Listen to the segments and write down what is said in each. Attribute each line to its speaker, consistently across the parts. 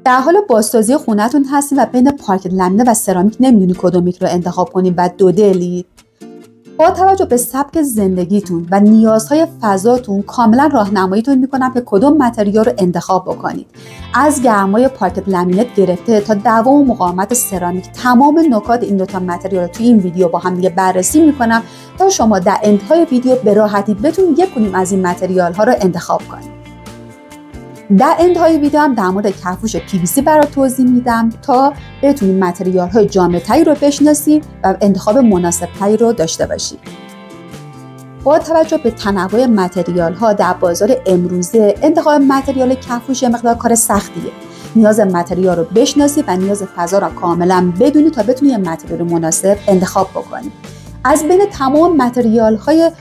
Speaker 1: در حال بازسازی خونه‌تون هستین و بین پارکت لامینه و سرامیک نمیدونی کدوم یک رو انتخاب کنین و دو دلید. با توجه به سبک زندگیتون و نیازهای فضاتون کاملا راهنماییتون میکنم که کدوم متریال رو انتخاب بکنید. از گرمای پارکت لامینت گرفته تا دوام و مقاومت سرامیک، تمام نکات این دوتا متریال رو توی این ویدیو با هم دیگه بررسی میکنم تا شما در انتهای ویدیو به راحتی بتونید یک کدوم از این متریال ها رو انتخاب کنید. در انتهای ویدیو هم در مورد کفوش PVC برات توضیح میدم تا بتونید متریال های جامدتری رو بشناسید و انتخاب مناسبتری رو داشته باشید. با توجه به تنوع متریال ها در بازار امروزه، انتخاب متریال کفوش یه مقدار کار سختیه. نیاز متریال رو بشناسید و نیاز فضا رو کاملا بدونید تا بتونید متریال مناسب انتخاب بکنید. از بین تمام متریال های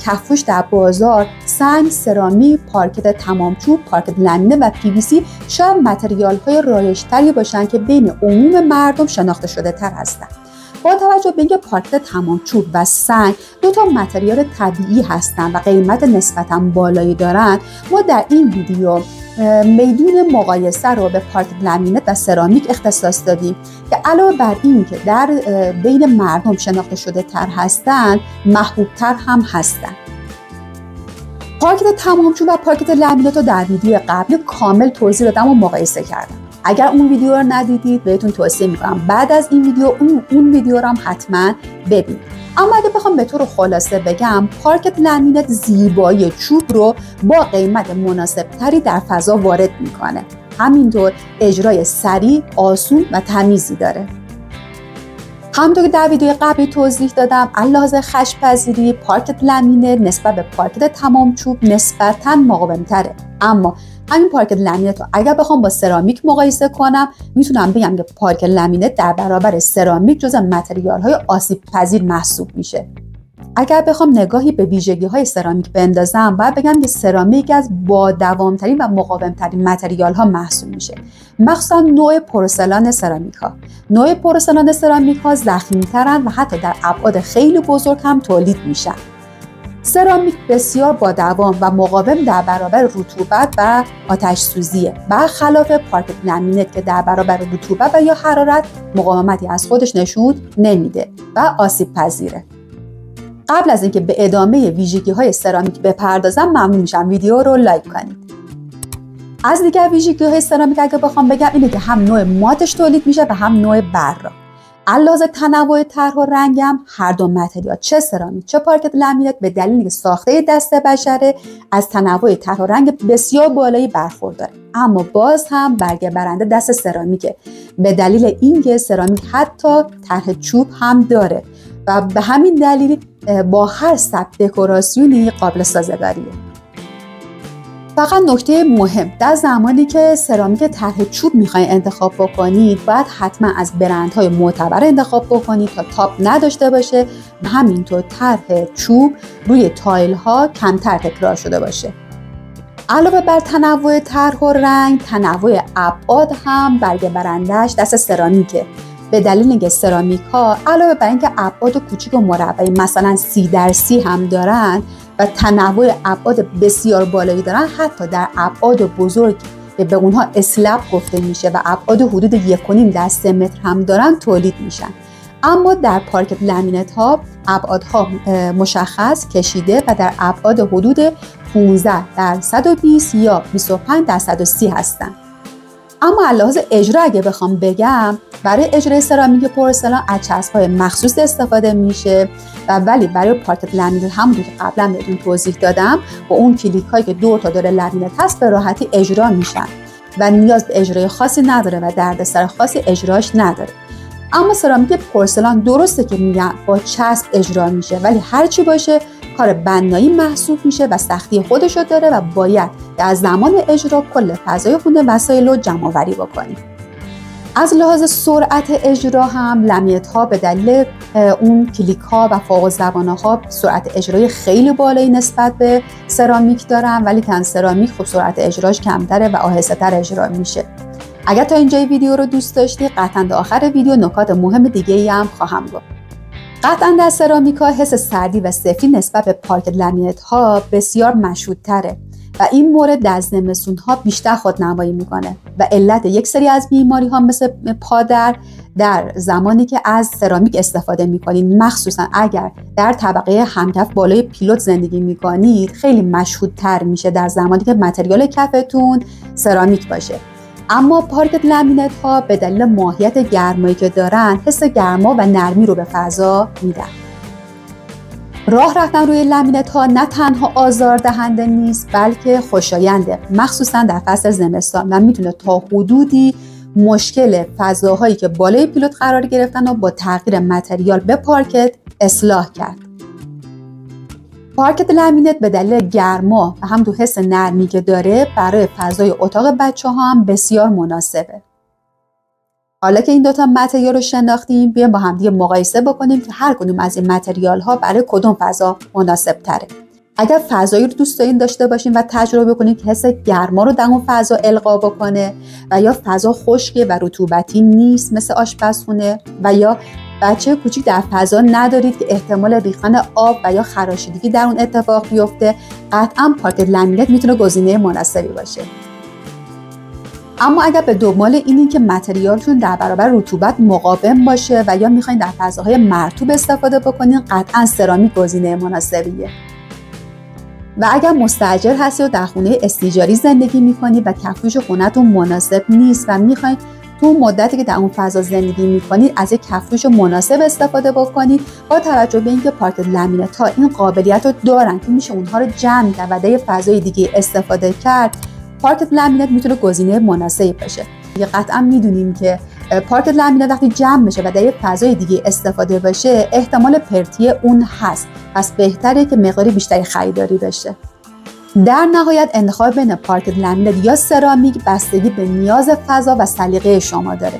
Speaker 1: کفوش در بازار، سنگ، سرامیک، پارکت تمام چوب، پارکت لامینه و PVC شاید متریال های رایج‌تری باشن که بین عموم مردم شناخته شده تر هستند. با توجه به اینکه پارکت تمام چوب و سنگ دو تا متریال طبیعی هستند و قیمت نسبتاً بالایی دارند، ما در این ویدیو میدون مقایسه رو به پارکت لامینت و سرامیک اختصاص دادیم که علاوه بر این که در بین مردم شناخته شده تر هستند، محبوب تر هم هستند. پارکت تمام چوب و پارکت لامینت رو در ویدیو قبلی کامل توضیح دادم و مقایسه کردم. اگر اون ویدیو رو ندیدید بهتون توصیه میکنم بعد از این ویدیو اون ویدیو رو هم حتما ببینید. اما اگه بخوام به طور خلاصه بگم، پارکت لامینت زیبایی چوب رو با قیمت مناسب تری در فضا وارد میکنه. همینطور اجرای سریع، آسون و تمیزی داره. همونطور که در ویدیو قبلی توضیح دادم، علاوه بر خشن‌پذیری، پارکت لامینت نسبت به پارکت تمام چوب نسبتاً مقاوم‌تره. اما همین پارکت لامینت رو اگر بخوام با سرامیک مقایسه کنم، میتونم بگم که پارکت لامینت در برابر سرامیک جزو متریال‌های آسیب‌پذیر محسوب میشه. اگر بخوام نگاهی به ویژگی‌های سرامیک بندازم، باید بگم که سرامیک از با دوام‌ترین و مقاوم‌ترین متریال‌ها محسوب میشه. مخصوصاً نوع پورسلان سرامیک‌ها. نوع پورسلان سرامیک‌ها ضخیم‌ترن و حتی در ابعاد خیلی بزرگ هم تولید میشن. سرامیک بسیار با دوام و مقاوم در برابر رطوبت و آتش سوزیه، برخلاف پارکت لامینت که در برابر رطوبت و یا حرارت مقاومتی از خودش نشون نمیده و آسیب پذیره. قبل از اینکه به ادامه ویژگی‌های سرامیک بپردازم، ممنون میشم ویدیو رو لایک کنید. از دیگر ویژگی‌های سرامیک اگه بخوام بگم اینه که هم نوع ماتش تولید میشه و هم نوع برا. علاوه تنوع طرح و رنگم هر دو متریال، چه سرامیک چه پارکت لامینت، به دلیل ساخته دست بشره از تنوع طرح و رنگ بسیار بالایی برخورداره. اما باز هم برگه برنده دست سرامیکه، به دلیل اینکه سرامیک حتی طرح چوب هم داره و به همین دلیل با هر سبک دکوراسیونی قابل سازگاریه. فقط نکته مهم، در زمانی که سرامیک طرح چوب میخواین انتخاب بکنید، باید حتما از برندهای معتبر انتخاب بکنید تا تاپ نداشته باشه و همینطور طرح چوب روی تایل ها کمتر تکرار شده باشه. علاوه بر تنوع طرح و رنگ، تنوع ابعاد هم برگه برنده‌اش دست سرامیکه، به دلیل اینکه سرامیک ها علاوه بر اینکه ابعاد کوچیک و مربعی مثلا 30x30 هم دارن و تنوع ابعاد بسیار بالایی دارن، حتی در ابعاد بزرگ که به اونها اسلب گفته میشه و ابعاد حدود 1.5 در 3 متر هم دارن تولید میشن. اما در پارکت لامینت ها ابعادها مشخص کشیده و در ابعاد حدود 15x120 یا 25x130 هستن. اما علاوه اجرا اگه بخوام بگم، برای اجرای سرامیک پورسلان از چسب‌های مخصوص استفاده میشه ولی برای پارکت لامینت همونطور که قبلا بهتون توضیح دادم با اون کلیک‌هایی که دور تا دور لامینت هست به راحتی اجرا میشن و نیاز به اجرای خاصی نداره و دردسر خاصی اجراش نداره. اما سرامیک پورسلان درسته که میگن با چسب اجرا میشه، ولی هر چی باشه کار بنایی محسوب میشه و سختی خودشو داره و باید در زمان اجرا کل فضای خونه وسایل رو جمع آوری بکنیم. از لحاظ سرعت اجرا هم لامینت ها به دلیل اون کلیک ها و فوق الزبانه ها سرعت اجرای خیلی بالایی نسبت به سرامیک دارن، ولی که سرامیک خب سرعت اجراش کمتره و آهسته تر اجرا میشه. اگر تا اینجای ویدیو رو دوست داشتی، قطعا تا آخر ویدیو نکات مهم دیگه‌ای هم خواهم گفت. قطعا در سرامیکا حس سردی و سفتی نسبت به پارکت لامینت ها بسیار مشهودتره و این مورد در زمستون‌ها بیشتر خودنمایی میکنه و علت یک سری از بیماری‌ها مثل پادر در زمانی که از سرامیک استفاده میکنید، مخصوصا اگر در طبقه همکف بالای پیلوت زندگی میکنید، خیلی مشهودتر میشه در زمانی که متریال کفتون سرامیک باشه. اما پارکت لامینت ها به دلیل ماهیت گرمایی که دارن حس گرما و نرمی رو به فضا میدن. راه رفتن روی لامینت ها نه تنها آزاردهنده نیست بلکه خوشاینده، مخصوصا در فصل زمستان، و میتونه تا حدودی مشکل فضاهایی که بالای پیلوت قرار گرفتن و با تغییر متریال به پارکت اصلاح کرد. پارکت لامینت به دلیل گرما و هم دو حس نرمی که داره برای فضای اتاق بچه‌ها هم بسیار مناسبه. حالا که این دوتا متریال رو شناختیم، بیایم با هم دیگه مقایسه بکنیم که هر کدوم از این متریال ها برای کدوم فضا مناسب تره. اگر فضایی رو دوست دارین داشته باشین و تجربه کنید که حس گرما رو در اون فضا القا بکنه و یا فضا خشکه و رطوبتی نیست مثل آشپزخونه، و یا بچه کوچیک در فضا ندارید که احتمال ریختن آب و یا خراشیدگی در اون اتفاق بیفته، قطعا پارکت لامینت میتونه گزینه مناسبی باشه. اما اگر به دنبال اینین که متریالتون در برابر رطوبت مقاوم باشه و یا میخواین در فضاهای مرطوب استفاده بکنین، قطعا سرامیک گزینه مناسبیه. و اگر مستاجر هستی و در خونه استیجاری زندگی میکنید و کفپوش خونه‌تون مناسب نیست و میخواین تو مدتی که در اون فضا زندگی میکنید از یک کفپوش مناسب استفاده بکنید، با توجه به اینکه پارکت لامینت ها این قابلیت رو دارن که میشه اونها رو جمع کرد و در فضای دیگه استفاده کرد، پارکت لامینت میتونه گزینه مناسبی باشه. قطعا میدونیم که پارکت لامینت وقتی جمع بشه و در فضای دیگه استفاده بشه، احتمال پرتی اون هست، پس بهتره که مقدار بیشتری خریداری بشه. در نهایت انتخاب بین پارکت لامینت یا سرامیک بستگی به نیاز فضا و سلیقه شما داره.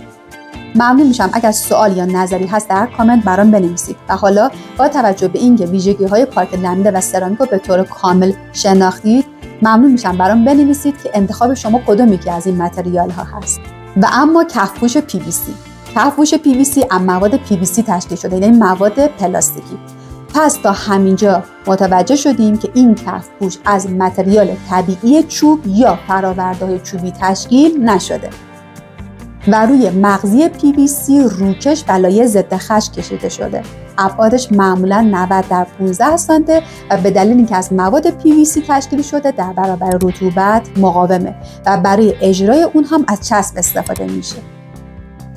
Speaker 1: ممنون میشم اگر سوال یا نظری هست در کامنت برام بنویسید. و حالا با توجه به اینکه ویژگی‌های پارکت لامینت و سرامیک رو به طور کامل شناختید، ممنون میشم برام بنویسید که انتخاب شما کدوم یکی از این متریال ها هست. و اما کفپوش PVC. کفپوش PVC از مواد PVC تشکیل شده، یعنی مواد پلاستیکی. پس تا همینجا متوجه شدیم که این کفپوش از متریال طبیعی چوب یا فرآورده‌های چوبی تشکیل نشده و روی مغزی PVC روکش و لایه ضد خشک کشیده شده. ابعادش معمولا 90 در 15 سانته و به دلیل اینکه از مواد PVC تشکیل شده در برابر رطوبت مقاومه و برای اجرای اون هم از چسب استفاده میشه.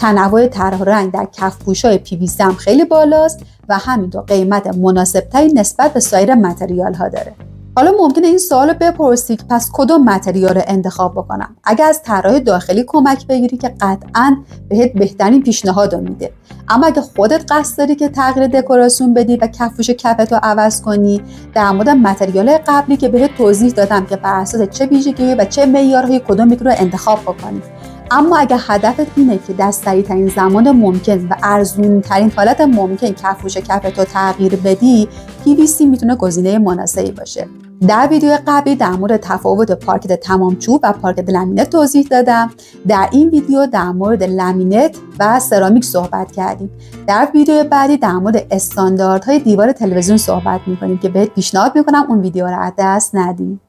Speaker 1: تنوع طرح و رنگ در کفپوش‌های PVC هم خیلی بالاست و همینطور قیمت مناسب‌تری نسبت به سایر متریال ها داره. حالا ممکنه این سوال رو بپرسید که پس کدوم متریال رو انتخاب بکنم؟ اگر از طراح داخلی کمک بگیری که قطعاً بهت بهترین پیشنهاد رو میده. اما اگه خودت قصد داری که تغییر دکوراسیون بدی و کفپوش کفت رو عوض کنی، در مورد متریال قبلی که بهت توضیح دادم که بر اساس چه ویژگی و چه معیارهایی کدوم یک رو انتخاب بکنی. اما اگر هدفت اینه که در سریع‌ترین زمان ممکن و ارزان‌ترین حالت ممکن کفپوش کفت رو تغییر بدی، PVC میتونه گزینه مناسبی باشه. در ویدیو قبلی در مورد تفاوت پارکت تمام چوب و پارکت لامینت توضیح دادم. در این ویدیو در مورد لامینت و سرامیک صحبت کردیم. در ویدیو بعدی در مورد استانداردهای دیوار تلویزیون صحبت می‌کنیم که بهت پیشنهاد می‌کنم اون ویدیو رو از دست ندی.